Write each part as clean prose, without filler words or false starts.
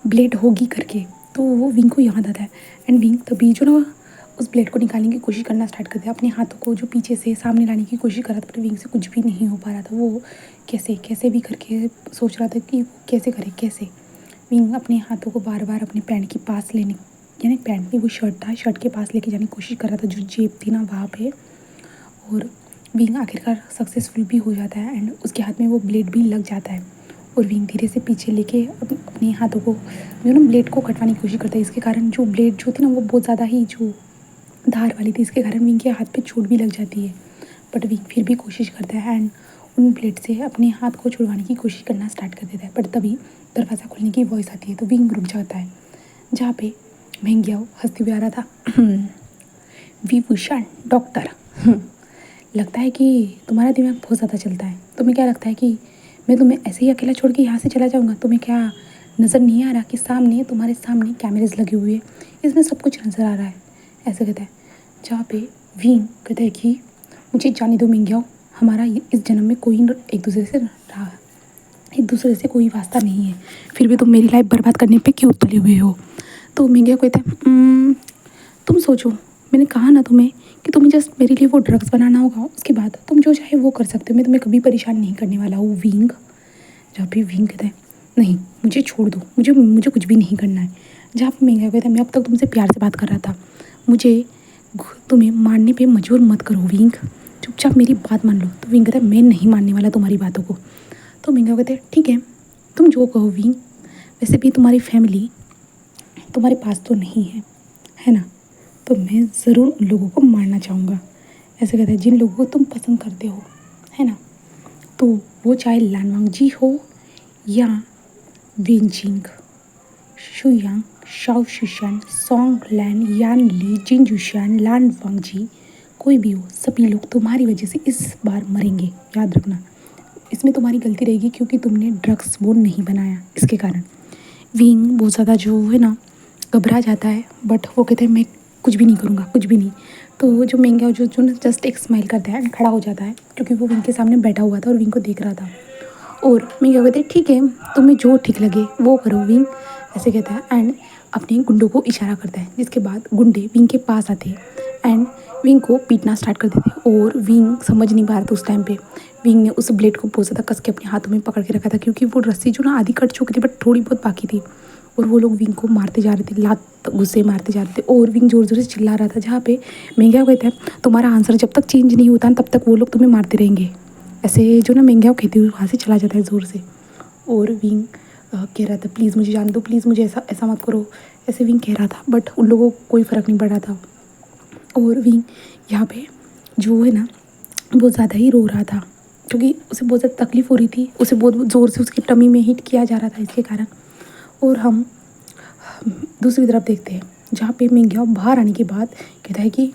Blade होगी करके। तो वो विंग को याद आता है एंड विंग तभी जो ना उस ब्लेड को निकालने की कोशिश करना स्टार्ट करता है, अपने हाथों को जो पीछे से सामने लाने की कोशिश कर रहा था, पर विंग से कुछ भी नहीं हो पा रहा था। वो कैसे कैसे भी करके सोच रहा था कि वो कैसे करे कैसे। विंग अपने हाथों को बार बार अपने पैंट के पास लेने, यानी पैंट में वो शर्ट था, शर्ट के पास लेके जाने की कोशिश कर रहा था जो जेब थी ना वहाँ पे। और विंग आखिरकार सक्सेसफुल भी हो जाता है एंड उसके हाथ में वो ब्लेड भी लग जाता है। और विंग धीरे से पीछे लेके अपने हाथों को जो ना ब्लेड को कटवाने की कोशिश करता है। इसके कारण जो ब्लेड जो थी ना वो बहुत ज़्यादा ही जो धार वाली थी, इसके कारण विंग के हाथ पे चोट भी लग जाती है। बट विंग फिर भी कोशिश करता है एंड उन ब्लेड से अपने हाथ को छुड़वाने की कोशिश करना स्टार्ट कर देता है। बट तभी दरवाज़ा खुलने की वॉइस आती है तो विंग रुक जाता है, जहाँ पे महंगियाओ हंसते हुए आ रहा था। विभूषण डॉक्टर, लगता है कि तुम्हारा दिमाग बहुत ज़्यादा चलता है। तुम्हें क्या लगता है कि मैं तुम्हें ऐसे ही अकेला छोड़ के यहाँ से चला जाऊँगा? तुम्हें क्या नज़र नहीं आ रहा कि सामने तुम्हारे सामने कैमरेज लगे हुए हैं, इसमें सब कुछ नज़र आ रहा है? ऐसे कहता है, जहाँ पे विंग कहता है कि मुझे जाने दो मिंग जाओ, हमारा इस जन्म में कोई एक दूसरे से रहा, एक दूसरे से कोई वास्ता नहीं है, फिर भी तुम मेरी लाइफ बर्बाद करने पे क्यों तुले हुए हो? तो मिंग कहता है, तुम सोचो, मैंने कहा ना तुम्हें कि तुम्हें जस्ट मेरे लिए वो ड्रग्स बनाना होगा, उसके बाद तुम जो चाहे वो कर सकते हो, मैं तुम्हें कभी परेशान नहीं करने वाला हूँ विंग। जहाँ पे विंग कहता है, नहीं मुझे छोड़ दो, मुझे मुझे कुछ भी नहीं करना है। जहाँ पे मिंग कहता है, मैं अब तक तुमसे प्यार से बात कर रहा था, मुझे तुम्हें मारने पे मजबूर मत करो विंग, चुपचाप मेरी बात मान लो। तो विंग कहता है, मैं नहीं मानने वाला तुम्हारी बातों को। तो मिंग कहते हैं, ठीक है तुम जो कहो विंग, वैसे भी तुम्हारी फैमिली तुम्हारे पास तो नहीं है, है ना? तो मैं ज़रूर उन लोगों को मारना चाहूँगा। ऐसे कहते हैं, जिन लोगों को तुम पसंद करते हो, है ना, तो वो चाहे लानवांग जी हो या वेंचिंग, शुयांग, शाओ शुशान, सोंग लैन, यान ली, जिन जुशान, लान वांग जी, कोई भी हो, सभी लोग तुम्हारी वजह से इस बार मरेंगे, याद रखना। इसमें तुम्हारी गलती रहेगी क्योंकि तुमने ड्रग्स वो नहीं बनाया, इसके कारण। विंग बहुत ज़्यादा जो है ना घबरा जाता है, बट वो कहते हैं मैं कुछ भी नहीं करूँगा, कुछ भी नहीं। तो वो जो मेंगा जो जो ना जस्ट एक स्माइल करता है एंड खड़ा हो जाता है, क्योंकि वो विंग के सामने बैठा हुआ था और विंग को देख रहा था। और मेंगा कहते हैं, ठीक है तुम्हें जो ठीक लगे वो करो विंग, ऐसे कहता है एंड अपने गुंडों को इशारा करता है, जिसके बाद गुंडे विंग के पास आते हैं एंड विंग को पीटना स्टार्ट कर देते हैं। और विंग समझ नहीं पा रहा था उस टाइम पे, विंग ने उस ब्लेड को बहुत ज़्यादा कस के अपने हाथों में पकड़ के रखा था, क्योंकि वो रस्सी जो ना आधी कट चुकी थी बट थोड़ी बहुत बाकी थी। और वो लोग विंग को मारते जा रहे थे, लात गुस्से मारते जा रहे थे और विंग ज़ोर ज़ोर से चिल्ला रहा था। जहाँ पे मेंगा कहता है, तुम्हारा आंसर जब तक चेंज नहीं होता तब तक वो लोग तुम्हें मारते रहेंगे। ऐसे जो ना मेंगा कहते हुए वहाँ से चला जाता है ज़ोर से। और विंग कह रहा था, प्लीज़ मुझे जान दो, प्लीज़ मुझे ऐसा ऐसा मत करो, ऐसे विंग कह रहा था, बट उन लोगों को कोई फ़र्क नहीं पड़ रहा था। और विंग यहाँ पे जो है ना बहुत ज़्यादा ही रो रहा था, क्योंकि उसे बहुत ज़्यादा तकलीफ़ हो रही थी, उसे बहुत ज़ोर से उसकी टमी में हिट किया जा रहा था इसके कारण। और हम दूसरी तरफ देखते हैं, जहाँ पे मिंग्याओ बाहर आने के बाद कहता है कि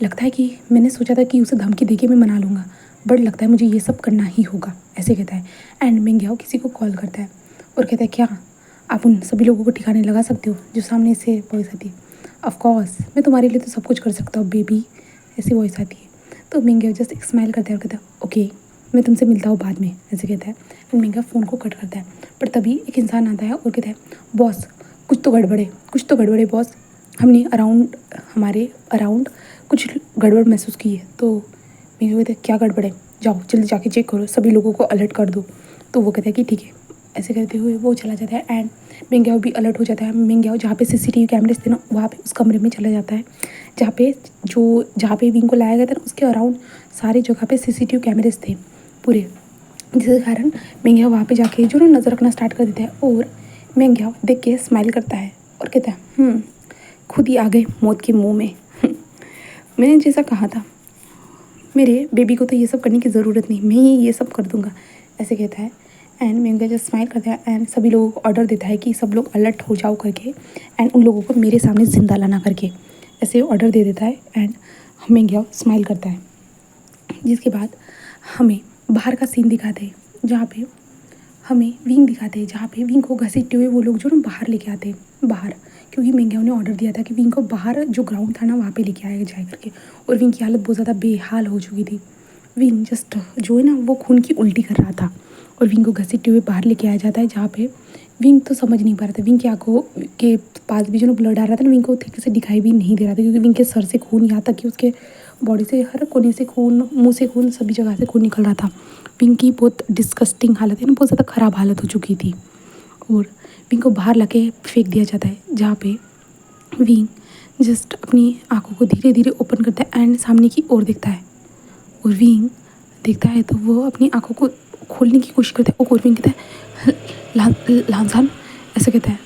लगता है कि मैंने सोचा था कि उसे धमकी देके मैं मना लूँगा, बट लगता है मुझे ये सब करना ही होगा, ऐसे कहता है। एंड मिंग्याओ किसी को कॉल करता है और कहता है, क्या आप उन सभी लोगों को ठिकाने लगा सकते हो जो सामने से वॉइस आती है? ऑफकोर्स मैं तुम्हारे लिए तो सब कुछ कर सकता हूँ बेबी, ऐसी वॉइस आती है। तो मिंग्याओ जस्ट एक स्माइल करता है और कहता है, ओके मैं तुमसे मिलता हूँ बाद में, ऐसे कहता है। एंड मिंग्याओ फ़ोन को कट करता है, पर तभी एक इंसान आता है और कहता है, बॉस कुछ तो गड़बड़ है, कुछ तो गड़बड़ है बॉस, हमने हमारे अराउंड कुछ गड़बड़ महसूस की है। तो मैं कहते क्या गड़बड़ है, जाओ जल्दी जाके चेक करो, सभी लोगों को अलर्ट कर दो। तो वो कहता है कि ठीक है, ऐसे करते हुए वो चला जाता है एंड मिंग्याओ भी अलर्ट हो जाता है। मिंग्याओ जहाँ पे सीसीटीवी कैमरेज थे ना वहाँ पे उस कमरे में चला जाता है, जहाँ पे विंग को लाया गया था ना उसके अराउंड सारी जगह पे सीसीटीवी कैमरेज थे पूरे, जिसके कारण मिंग्याओ वहाँ पे जाके जो ना नज़र रखना स्टार्ट कर देता है। और मिंग्याओ देख के स्माइल करता है और कहता है, खुद ही आ गए मौत के मुंह में। मैंने जैसा कहा था, मेरे बेबी को तो ये सब करने की ज़रूरत नहीं, मैं ही ये सब कर दूंगा, ऐसे कहता है। एंड मिंगा जस्ट स्माइल करता है एंड सभी लोगों को ऑर्डर देता है कि सब लोग अलर्ट हो जाओ करके एंड उन लोगों को मेरे सामने ज़िंदा लाना करके, ऐसे ऑर्डर दे देता है। एंड मिंगा स्माइल करता है, जिसके बाद हमें बाहर का सीन दिखाते हैं, जहाँ पे हमें विंग दिखाते हैं, जहाँ पे विंग को घसीटते हुए वो लोग जो ना बाहर लेके आते हैं बाहर, क्योंकि मिंग्याओ ने ऑर्डर दिया था कि विंग को बाहर जो ग्राउंड था ना वहाँ पे लेके आया जाए करके। और विंग की हालत बहुत ज़्यादा बेहाल हो चुकी थी, विंग जस्ट जो है ना वो खून की उल्टी कर रहा था। और विंग को घसीटते हुए बाहर लेके आया जाता है, जहाँ पे विंग तो समझ नहीं पा रहा था। विंग की आंखों के पास भी जो ब्लड आ रहा था ना, विंग को ठीक से दिखाई भी नहीं दे रहा था, क्योंकि विंग के सर से खून, यहाँ तक कि उसके बॉडी से हर कोने से खून, मुंह से खून, सभी जगह से खून निकल रहा था। विंग की बहुत डिस्गस्टिंग हालत है ना, बहुत ज़्यादा ख़राब हालत हो चुकी थी। और विंग को बाहर लाके फेंक दिया जाता है, जहाँ पे विंग जस्ट अपनी आंखों को धीरे धीरे ओपन करता है एंड सामने की ओर देखता है। और विंग देखता है तो वो अपनी आंखों को खोलने की कोशिश करता है, और विंग कहता है लांसान, ऐसा कहता है।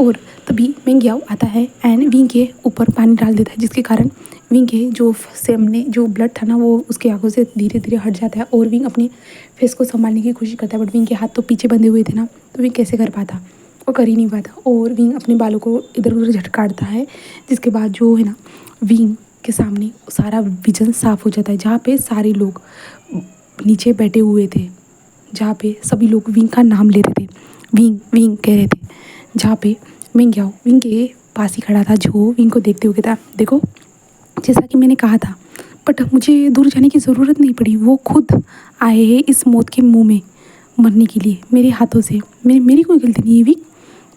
और तभी मिंग याओ आता है एंड विंग के ऊपर पानी डाल देता है, जिसके कारण विंग के जो सामने जो ब्लड था ना, वो उसकी आंखों से धीरे धीरे हट जाता है। और विंग अपने फेस को संभालने की कोशिश करता है, बट विंग के हाथ तो पीछे बंधे हुए थे ना, तो विंग कैसे कर पाता, वो कर ही नहीं पाता। और विंग अपने बालों को इधर उधर झटकाता है, जिसके बाद जो है ना, विंग के सामने सारा विजन साफ हो जाता है, जहाँ पे सारे लोग नीचे बैठे हुए थे, जहाँ पे सभी लोग विंग का नाम ले रहे थे, विंग विंग कह रहे थे। जहाँ पे मिंग याओ विंग के पास ही खड़ा था, जो विंग को देखते हुए कहता, देखो जैसा कि मैंने कहा था, बट मुझे दूर जाने की ज़रूरत नहीं पड़ी, वो खुद आए हैं इस मौत के मुंह में मरने के लिए मेरे हाथों से। मेरी कोई गलती नहीं है विंग,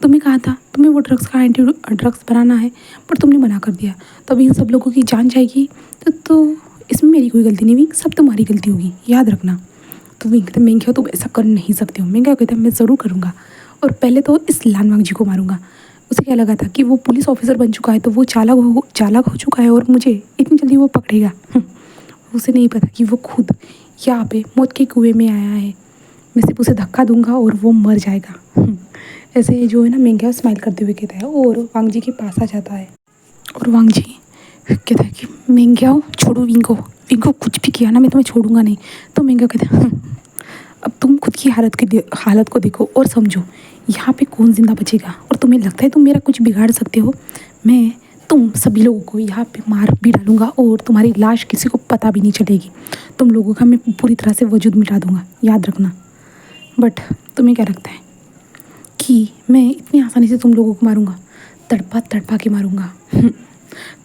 तुम्हें कहा था तुम्हें वो ड्रग्स का ड्रग्स बनाना है, पर तुमने मना कर दिया, तो अभी इन सब लोगों की जान जाएगी, तो इसमें मेरी कोई गलती नहीं विंग, सब तुम्हारी गलती होगी, याद रखना। तो विंग कहता, मिंग याओ तुम ऐसा कर नहीं सकते हो। मिंग याओ कहता है, मैं ज़रूर करूँगा, और पहले तो इस लानवांग जी को मारूंगा। उसे क्या लगा था कि वो पुलिस ऑफिसर बन चुका है, तो वो चालाक हो चुका है, और मुझे इतनी जल्दी वो पकड़ेगा। उसे नहीं पता कि वो खुद यहाँ पे मौत के कुएं में आया है। मैं सिर्फ उसे धक्का दूंगा और वो मर जाएगा। ऐसे जो है ना, मिंग याओ स्माइल करते हुए कहता है, और वांग जी के पास आ जाता है। और वांग जी कहता है कि मिंग याओ छोड़ो विंग को कुछ भी किया ना, मैं तुम्हें छोड़ूंगा नहीं। तो मिंग याओ कहता है, अब तुम खुद की हालत को देखो और समझो, यहाँ पे कौन जिंदा बचेगा, और तुम्हें लगता है तुम मेरा कुछ बिगाड़ सकते हो। मैं तुम सभी लोगों को यहाँ पे मार भी डालूंगा, और तुम्हारी लाश किसी को पता भी नहीं चलेगी। तुम लोगों का मैं पूरी तरह से वजूद मिटा दूंगा, याद रखना। बट तुम्हें क्या लगता है कि मैं इतनी आसानी से तुम लोगों को मारूंगा? तड़पा तड़पा के मारूंगा।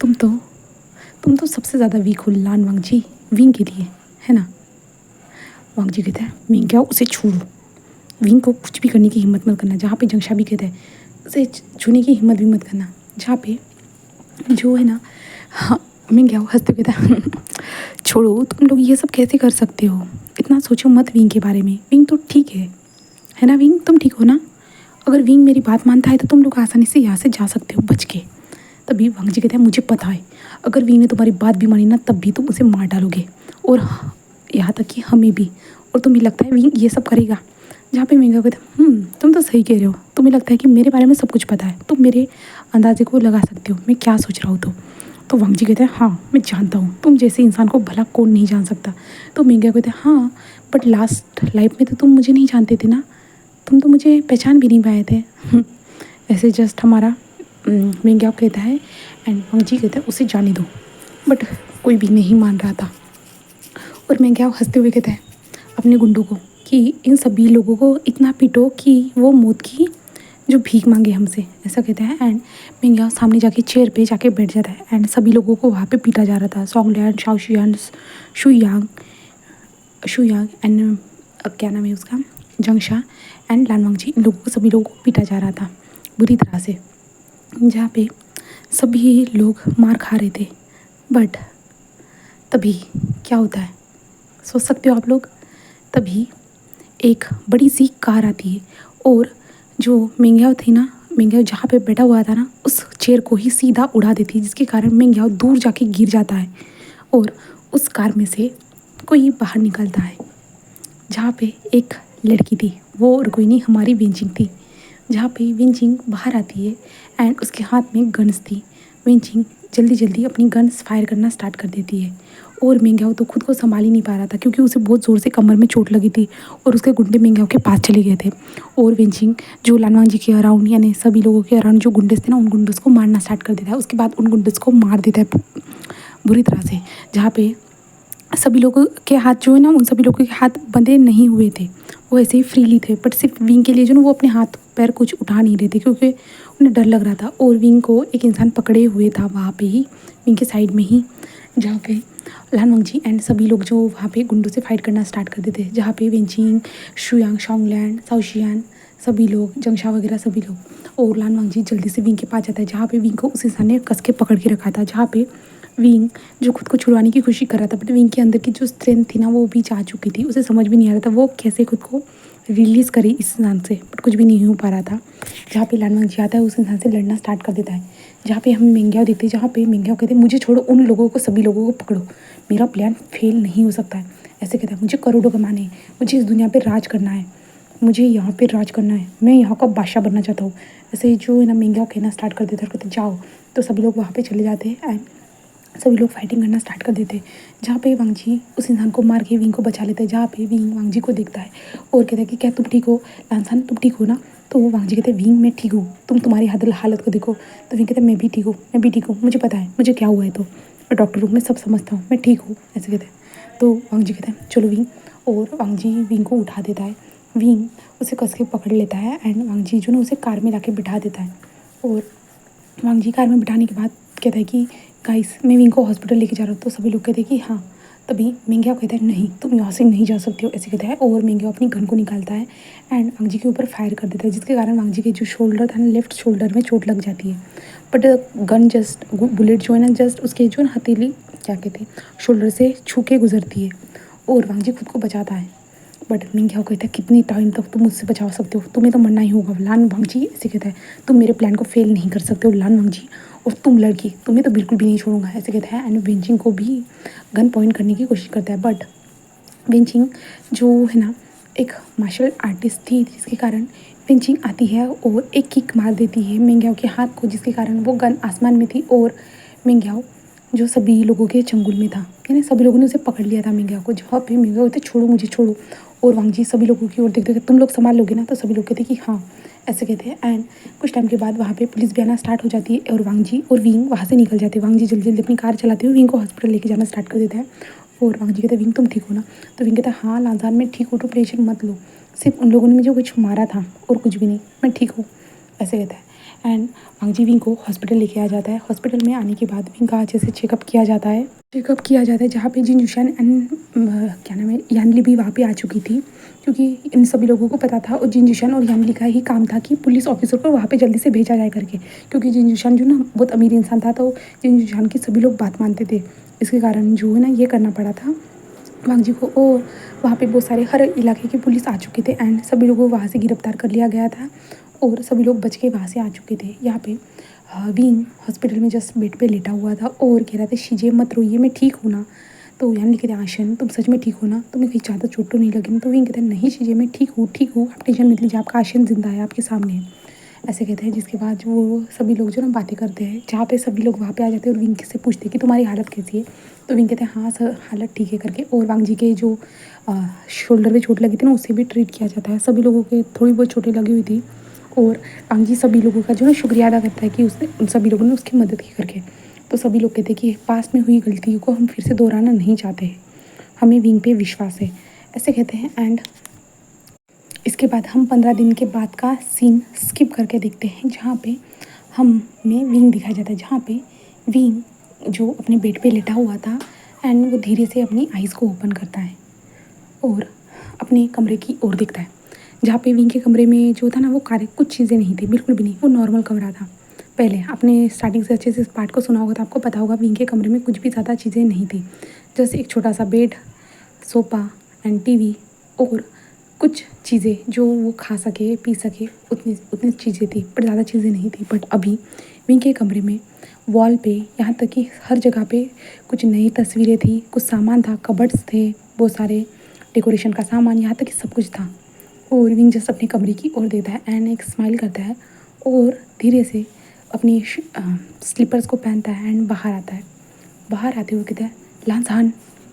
तुम तो तुम तो सबसे ज़्यादा वीक हो लानवांग जी, विंग के लिए, है ना? वांग जी कहता है, मिंग याओ उसे छोड़ो, विंग को कुछ भी करने की हिम्मत मत करना। जहाँ पे जंगशा भी कहता है, उसे छूने की हिम्मत भी मत करना। जहाँ पे जो है ना, हाँ, मिंग याओ हंसते हुए कहता है, छोड़ो, तुम लोग ये सब कैसे कर सकते हो, इतना सोचो मत विंग के बारे में। विंग तो ठीक है ना विंग, तुम ठीक हो ना? अगर विंग मेरी बात मानता है तो तुम लोग आसानी से यहाँ से जा सकते हो बच के। तभी वांग जी कहते हैं, मुझे पता है, अगर विंग ने तुम्हारी बात भी मानी ना, तब भी तुम उसे मार डालोगे, और यहाँ तक कि हमें भी। और तुम्हें लगता है विंग ये सब करेगा? जहाँ पे मिंग याओ कहता है, तुम तो सही कह रहे हो, तुम्हें लगता है कि मेरे बारे में सब कुछ पता है, तुम मेरे अंदाजे को लगा सकते हो मैं क्या सोच रहा हूँ। तो वांग जी कहते हैं, हाँ मैं जानता हूँ, तुम जैसे इंसान को भला कौन नहीं जान सकता। तो मिंग याओ कहते हैं, हाँ बट लास्ट लाइफ में तो तुम मुझे नहीं जानते थे ना, तुम तो मुझे पहचान भी नहीं पाए थे। ऐसे जस्ट हमारा मिंग याओ कहता है, एंड वांग जी कहता है, उसे जाने दो। बट कोई भी नहीं मान रहा था। और मिंग याओ हंसते हुए कहता है अपने गुंडों को कि इन सभी लोगों को इतना पीटो कि वो मौत की जो भीख मांगे हमसे, ऐसा कहता है। एंड मिंग याओ सामने जाके चेयर पे जाके बैठ जाता है, एंड सभी लोगों को वहाँ पे पीटा जा रहा था। सोंगलियान, शाओशियान, शुयांग शुयांग एंड क्या नाम है उसका, जंगशा एंड लानवांग जी, इन लोगों को सभी लोगों को पीटा जा रहा था बुरी तरह से, जहाँ पे सभी लोग मार खा रहे थे। बट तभी क्या होता है, सोच सकते हो आप लोग? तभी एक बड़ी सी कार आती है, और जो मिंग याओ थी ना, मिंग याओ जहाँ पे बैठा हुआ था ना, उस चेयर को ही सीधा उड़ा देती है, जिसके कारण मिंग याओ दूर जाके गिर जाता है। और उस कार में से कोई बाहर निकलता है, जहाँ पे एक लड़की थी, वो और कोई नहीं, हमारी विंचिंग थी। जहाँ पे विंचिंग बाहर आती है एंड उसके हाथ में गन्स थी। विंचिंग जल्दी जल्दी अपनी गन्स फायर करना स्टार्ट कर देती है, और मिंग याओ तो खुद को संभाल ही नहीं पा रहा था, क्योंकि उसे बहुत ज़ोर से कमर में चोट लगी थी, और उसके गुंडे मिंग याओ के पास चले गए थे। और विंचिंग जो लानवांग जी के अराउंड, यानी सभी लोगों के अराउंड जो गुंडे थे ना, उन गुंडस को मारना स्टार्ट कर देता है। उसके बाद उन गुंडस को मार देता है बुरी तरह से, जहाँ पे सभी लोगों के हाथ जो है ना, उन सभी लोगों के हाथ बंधे नहीं हुए थे, वो ऐसे ही फ्रीली थे। बट सिर्फ विंग के लिए जो ना, वो अपने हाथ पैर कुछ उठा नहीं रहे थे, क्योंकि उन्हें डर लग रहा था। और विंग को एक इंसान पकड़े हुए था वहाँ पे ही, विंग के साइड में ही, जहाँ पे लानवांग जी एंड सभी लोग जो वहाँ पे गुंडों से फाइट करना स्टार्ट कर देते, जहाँ पे विंचिंग, शुयांग, शोंगलैंड, साओशियान सभी लोग, जंगशा वगैरह सभी लोग। और लान वांगजी जल्दी से विंग के पास जाता है जहाँ पे विंग को उस इंसान ने कस के पकड़ के रखा था, जहाँ पे विंग जो खुद को छुड़वाने की कोशिश कर रहा था, बट विंग के अंदर की जो स्ट्रेंथ थी ना वो भी जा चुकी थी। उसे समझ भी नहीं आ रहा था वो कैसे खुद को रिलीज़ करे इस इंसान से, बट कुछ भी नहीं हो पा रहा था। जहाँ पे लान वांगजी आता है उस इंसान से लड़ना स्टार्ट कर देता है, जहाँ पे हम मिंग्याओ देखते हैं, जहाँ पे मिंग्याओ कहते हैं मुझे छोड़ो, उन लोगों को, सभी लोगों को पकड़ो, मेरा प्लान फेल नहीं हो सकता है। ऐसे कहता है मुझे करोड़ों कमाने हैं, मुझे इस दुनिया पे राज करना है, मुझे यहाँ पे राज करना है, मैं यहाँ का बादशाह बनना चाहता हूँ। ऐसे ही जो है ना मिंग्याओ कहना स्टार्ट कर देता है और कहते जाओ। तो सभी लोग वहाँ पे चले जाते हैं एंड सभी लोग फाइटिंग करना स्टार्ट कर देते हैं, जहाँ पे वांगजी उस इंसान को मार के विंग को बचा लेते हैं। जहाँ पे विंग वांगजी को देखता है और कहता है कि क्या तुम ठीक हो लानसान, तुम ठीक हो ना? तो वो वांगजी कहते हैं विंग मैं ठीक हूँ, तुम तुम्हारी हालत को देखो। तो विंग कहते हैं मैं भी ठीक हूँ, मैं भी ठीक हूँ, मुझे पता है मुझे क्या हुआ है, तो मैं डॉक्टर हूँ, मैं सब समझता हूँ, मैं ठीक हूँ, ऐसे कहते हैं। तो वांगजी कहते हैं चलो विंग, और वांगजी विंग को उठा देता है। विंग उसे कस के पकड़ लेता है एंड वांगजी जो ना उसे कार में लाके बिठा देता है। और वांगजी कार में बिठाने के बाद कहता है कि गाइस मैं विंग को हॉस्पिटल लेके जा रहा हूँ। तो सभी लोग कहते हैं कि हाँ। तभी मिंग्याओ कहता है नहीं तुम यहाँ से नहीं जा सकते हो, ऐसे कहता है। और मिंग्याओ अपनी गन को निकालता है एंड वांगजी के ऊपर फायर कर देता है, जिसके कारण वांगजी के जो शोल्डर था ना, लेफ्ट शोल्डर में चोट लग जाती है। बट गन जस्ट बुलेट जो है ना जस्ट उसके जो हथेली क्या कहते हैं शोल्डर से छू के गुजरती है और वांगजी खुद को बचाता है। बट मिंग्याओ कहता है कितनी टाइम तक तुम मुझसे बचा सकते हो, तुम्हें तो मरना ही होगा। लान वांगजी ऐसे कहता है तुम मेरे प्लान को फेल नहीं कर सकते हो लान वांगजी, और तुम लड़की, तुम्हें तो बिल्कुल भी नहीं छोड़ूंगा, ऐसे कहता है। एंड वेंचिंग को भी गन पॉइंट करने की कोशिश करता है, बट वेंचिंग जो है ना एक मार्शल आर्टिस्ट थी, जिसके कारण वेंचिंग आती है और एक किक मार देती है मिंग्याओ के हाथ को, जिसके कारण वो गन आसमान में थी और मिंग्याओ जो सभी लोगों के चंगुल में था, यानी सभी लोगों ने उसे पकड़ लिया था मिंग्याओ को। जहाँ पे मिंग्याओ कहते छोड़ो मुझे छोड़ो, और वांगजी सभी लोगों की ओर देखते थे तुम लोग संभाल लोगे ना? तो सभी लोग कहते कि हाँ, ऐसे कहते हैं। एंड कुछ टाइम के बाद वहाँ पे पुलिस भी आना स्टार्ट हो जाती है और वांगजी और विंग वहाँ से निकल जाते हैं। वांगजी जल्दी जल्दी अपनी कार चलाते हुए विंग को हॉस्पिटल लेके जाना स्टार्ट कर देता है। और वांगजी कहते हैं विंग तुम ठीक हो ना? तो विंग कहता है हाँ लाजान मैं ठीक हूँ, तो टेंशन मत लो, सिर्फ उन लोगों ने मुझे कुछ मारा था और कुछ भी नहीं, मैं ठीक हूँ, ऐसे कहता है। एंड वांगजी विंग को हॉस्पिटल लेके आ जाता है। हॉस्पिटल में आने के बाद विंग का अच्छे से चेकअप किया जाता है, जहाँ पे जिन जुशान एंड क्या नाम है यानली भी वहाँ पे आ चुकी थी, क्योंकि इन सभी लोगों को पता था और जिन जुशान और यानली का ही काम था कि पुलिस ऑफिसर को वहाँ पे जल्दी से भेजा जाए करके, क्योंकि जिन जुशान जो ना बहुत अमीर इंसान था, तो जिन जुशान की सभी लोग बात मानते थे, इसके कारण जो है ना ये करना पड़ा था वांगजी को। और वहाँ पे बहुत सारे हर इलाके की पुलिस आ चुके थे एंड सभी लोगों को वहाँ से गिरफ्तार कर लिया गया था और सभी लोग बच के वहाँ से आ चुके थे। यहाँ पे विंग हॉस्पिटल में जस्ट बेड पे लेटा हुआ था और कह रहा था शीजे मत रोइए, मैं ठीक हूँ ना? तो यानी कहते हैं आशन तुम सच में ठीक हो ना, तुम्हें कहीं ज़्यादा चोट तो नहीं लगी ना? तो विंग कहते हैं नहीं शीजे मैं ठीक हूँ ठीक हूँ, आप टेंशन मत लीजिए, आपका आशन जिंदा है आपके सामने है, ऐसे कहते हैं। जिसके बाद वो सभी लोग जो ना बातें करते हैं, जहाँ पे सभी लोग वहाँ पे आ जाते हैं और विंग से पूछते हैं कि तुम्हारी हालत कैसी है? तो विंग कहते हैं हाँ सर हालत ठीक है करके। और वांगजी के जो शोल्डर पे चोट लगी थी ना उससे भी ट्रीट किया जाता है। सभी लोगों के थोड़ी बहुत चोटें लगी हुई थी और वांगजी सभी लोगों का जो है शुक्रिया अदा करता है कि उसने उन सभी लोगों ने उसकी मदद की करके। तो सभी लोग कहते हैं कि पास्ट में हुई गलतियों को हम फिर से दोहराना नहीं चाहते हैं, हमें विंग पे विश्वास है, ऐसे कहते हैं। एंड इसके बाद हम 15 दिन के बाद का सीन स्किप करके देखते हैं, जहाँ पे हमें विंग दिखाया जाता है, जहाँ पे विंग जो अपने बेड पे लेटा हुआ था एंड वो धीरे से अपनी आइज़ को ओपन करता है और अपने कमरे की ओर देखता है। जहाँ पे विंग के कमरे में जो था ना वो कुछ चीज़ें नहीं थी, बिल्कुल भी नहीं, वो नॉर्मल कमरा था। पहले आपने स्टार्टिंग से अच्छे से इस पार्ट को सुना होगा तो आपको पता होगा विंग के कमरे में कुछ भी ज़्यादा चीज़ें नहीं थी, जैसे एक छोटा सा बेड, सोफ़ा एंड टीवी और कुछ चीज़ें जो वो खा सके पी सके, उतनी उतनी चीज़ें थी, पर ज़्यादा चीज़ें नहीं थी। बट अभी विंग के कमरे में वॉल पे, यहाँ तक कि हर जगह पे कुछ नई तस्वीरें थी, कुछ सामान था, कबर्ड्स थे, बहुत सारे डेकोरेशन का सामान, यहाँ तक कि सब कुछ था। और विंग जस्ट अपने कमरे की ओर देखता है एंड एक स्माइल करता है और धीरे से अपनी स्लीपर्स को पहनता है एंड बाहर आता है। बाहर आते हुए कहता है लांजान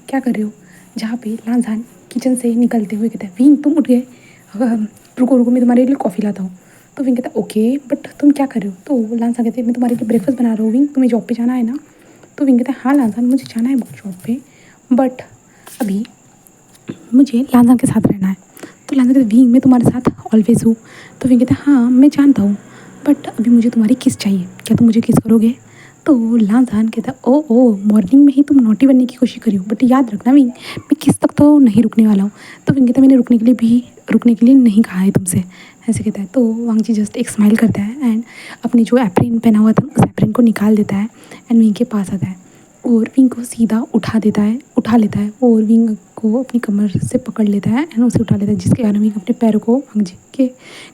क्या कर रहे हो? जहाँ पे लांजान किचन से निकलते हुए कहता है विंग तुम उठ गए, रुको रुको मैं तुम्हारे लिए कॉफ़ी लाता हूँ। तो विंग कहता है ओके बट तुम क्या कर रहे हो? तो लांजान कहते हैं मैं तुम्हारे लिए ब्रेकफास्ट बना रहा हूँ विंग, तुम्हें जॉब पे जाना है ना? तो विंग कहता है हाँ लांजान मुझे जाना है जॉब पे, बट अभी मुझे लांजान के साथ रहना है। तो लांजान कहते विंग मैं तुम्हारे साथ ऑलवेज हूँ। तो विंग कहता है हाँ मैं जानता हूँ, बट अभी मुझे तुम्हारी किस चाहिए, क्या तुम मुझे किस करोगे? तो लांजान कहता ओ मॉर्निंग में ही तुम नोटी बनने की कोशिश करी हो, बट याद रखना विंग मैं किस तक तो नहीं रुकने वाला हूँ। तो विंग कहता मैंने रुकने के लिए नहीं कहा है तुमसे, ऐसे कहता है। तो वांगजी जस्ट एक स्माइल करता है एंड अपने जो एप्रिन पहना हुआ था उस एप्रिन को निकाल देता है एंड विंग के पास आता है और विंग को सीधा उठा लेता है और विंग को अपनी कमर से पकड़ लेता है एंड उसे उठा लेता है, जिसके कारण विंग अपने पैरों को वांगजी के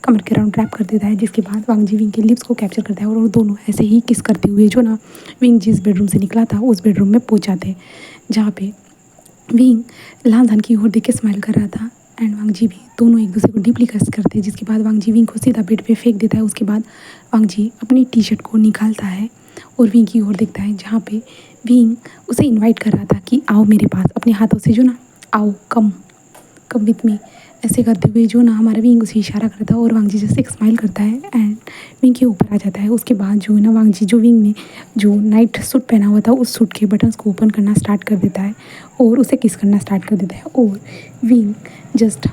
कमर के राउंड रैप कर देता है। जिसके बाद वांगजी विंग के लिप्स को कैप्चर करता है और वो दोनों ऐसे ही किस करते हुए जो ना विंग जिस बेडरूम से निकला था उस बेडरूम में पहुंच जाते हैं, जहाँ पे विंग लांजान की ओर देख के स्माइल कर रहा था एंड वांगजी भी। दोनों एक दूसरे को डीपली किस करते हैं, जिसके बाद वांगजी विंग को सीधा बेड पे फेंक देता है। उसके बाद वांगजी अपनी टी शर्ट को निकालता है और विंग की ओर देखता है, जहाँ पे विंग उसे इनवाइट कर रहा था कि आओ मेरे पास, अपने हाथों से जो ना आओ कम कम विथ मी ऐसे करते हुए जो ना हमारा विंग उसे इशारा करता है और वांगजी जैसे एक स्माइल करता है एंड विंग के ऊपर आ जाता है। उसके बाद जो है ना वांगजी जो विंग ने जो नाइट सूट पहना हुआ था उस सूट के बटन्स को ओपन करना स्टार्ट कर देता है और उसे किस करना स्टार्ट कर देता है और विंग जस्ट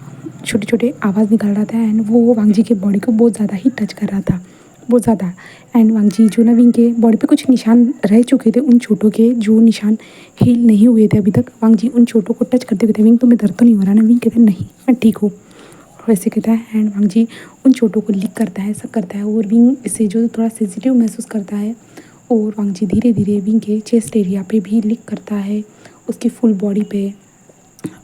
छोटे छोटे आवाज़ निकाल रहा था एंड वो वांगजी के बॉडी को बहुत ज़्यादा ही टच कर रहा था, बहुत ज़्यादा। एंड वांगजी जो ना विंग के बॉडी पे कुछ निशान रह चुके थे, उन चोटों के जो निशान हील नहीं हुए थे अभी तक, वांगजी उन चोटों को टच करते हुए थे। विंग तुम्हें दर्द तो नहीं हो रहा ना? विंग कहते नहीं मैं ठीक हूँ, वैसे कहता है एंड वांगजी उन चोटों को लिक करता है, सब करता है और विंग इसे जो थोड़ा सेंसिटिव महसूस करता है और वांगजी धीरे धीरे विंग के चेस्ट एरिया पे भी लिक करता है, उसकी फुल बॉडी पे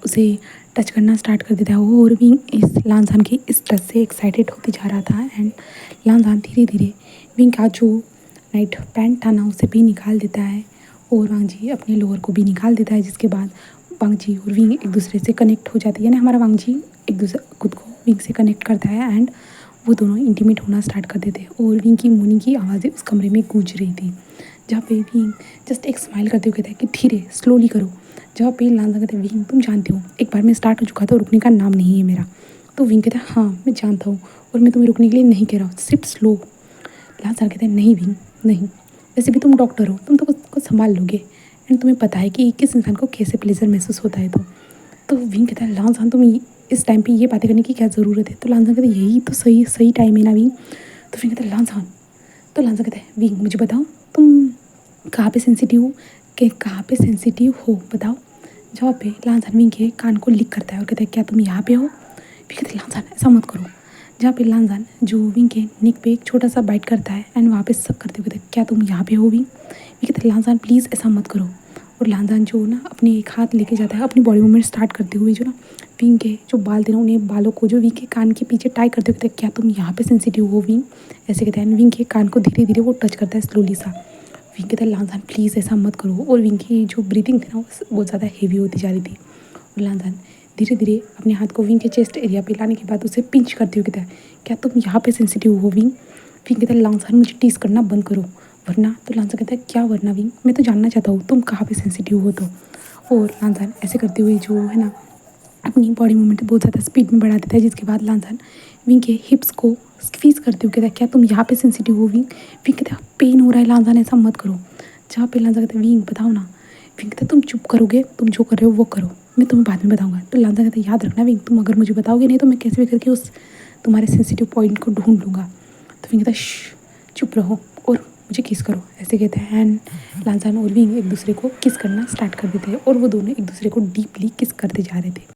उसे टच करना स्टार्ट कर देता है और विंग इस लांजान की इस टच से एक्साइटेड होते जा रहा था एंड लांजान धीरे धीरे विंग का जो नाइट पैंट था ना उसे भी निकाल देता है और वांगजी अपने लोअर को भी निकाल देता है। जिसके बाद वांगजी और विंग एक दूसरे से कनेक्ट हो जाती है, यानी हमारा वांगजी एक दूसरे खुद को विंग से कनेक्ट करता है एंड वो दोनों इंटीमेट होना स्टार्ट कर देते हैं और विंग की मोर्निंग की आवाज़ें उस कमरे में गूंज रही थी, जहाँ पे विंग जस्ट एक स्माइल करते हुए कहता है कि धीरे स्लोली करो। जहाँ पे लांजा कहते हैं विंग तुम जानती हो एक बार मैं स्टार्ट हो चुका था, रुकने का नाम नहीं है मेरा। तो विंग कहता है हाँ मैं जानता हूँ और मैं तुम्हें रुकने के लिए नहीं कह रहा हूँ, सिर्फ स्लो। लांजा कहते हैं नहीं विंग नहीं, वैसे भी तुम डॉक्टर हो, तुम तो खुद को संभाल लोगे एंड तुम्हें पता है कि किस इंसान को कैसे प्लेजर महसूस होता है। तो विंग कहता है लांजा तुम इस टाइम पे ये बातें करने की क्या ज़रूरत है? तो लांजा कहता है यही तो सही सही टाइम है ना विंग। तो विंग कहता है लांजा, तो लांजा कहता है विंग मुझे बताओ तुम कहाँ पे सेंसिटिव हो, कि कहाँ पे सेंसिटिव हो बताओ। जवाब पे लांजान विंग के कान को लिक करता है और कहता है क्या तुम यहाँ पे हो? विंग कहते लांजान ऐसा मत करो। जहाँ पे लांजान जो विंग के नेक पे एक छोटा सा बाइट करता है एंड वहाँ पे सब करते हुए कहते हैं क्या तुम यहाँ पे हो विंग? विंग कहते लांजान प्लीज़ ऐसा मत करो। और लांजान जो ना अपने एक हाथ लेके जाता है अपनी बॉडी मूवमेंट स्टार्ट करते हुए जो ना विंग के जो बाल थे ना उन्हें बालों को जो विंग के कान के पीछे टाई करते हुए कहते हैं क्या तुम यहाँ पे सेंसिटिव हो विंग? ऐसे कहते हैं विंग के कान को धीरे धीरे वो टच करता है स्लोली सा। विंग कहता है लांजान प्लीज़ ऐसा मत करो और विंग की जो ब्रीथिंग थी ना वो बहुत ज़्यादा हेवी होती जा रही थी और लांजान धीरे धीरे अपने हाथ को विंग के चेस्ट एरिया पे लाने के बाद उसे पिंच करते हुए कहता है क्या तुम यहाँ पे सेंसिटिव हो विंग? विंग कहता है लांजान मुझे टीस करना बंद करो वरना। तो लांजा कहता है क्या वरना विंग, मैं तो जानना चाहता हूँ तुम कहाँ पे सेंसिटिव हो। तो और लांजान ऐसे करते हुए जो है ना अपनी बॉडी मूवमेंट बहुत ज़्यादा स्पीड में बढ़ा देता है। जिसके बाद लांजान विंग के हिप्स को स्क्वीज़ करते हुए कहता है क्या तुम यहाँ पे सेंसिटिव हो विंग? विंग कहता है पेन हो रहा है लांजान ऐसा मत करो। जहाँ पे लांजा कहता है विंग बताओ ना। विंग कहता है तुम चुप करोगे, तुम जो कर रहे हो वो करो, मैं तुम्हें बाद में बताऊँगा। तो लांजा कहता है याद रखना विंग तुम अगर मुझे बताओगे नहीं तो मैं कैसे भी करके उस तुम्हारे सेंसिटिव पॉइंट को ढूंढ लूँगा। तो विंग कहता है चुप रहो और मुझे किस करो, ऐसे कहते हैं एंड लांजान और विंग एक दूसरे को किस करना स्टार्ट कर देते हैं और वो दोनों एक दूसरे को डीपली किस करते जा रहे थे।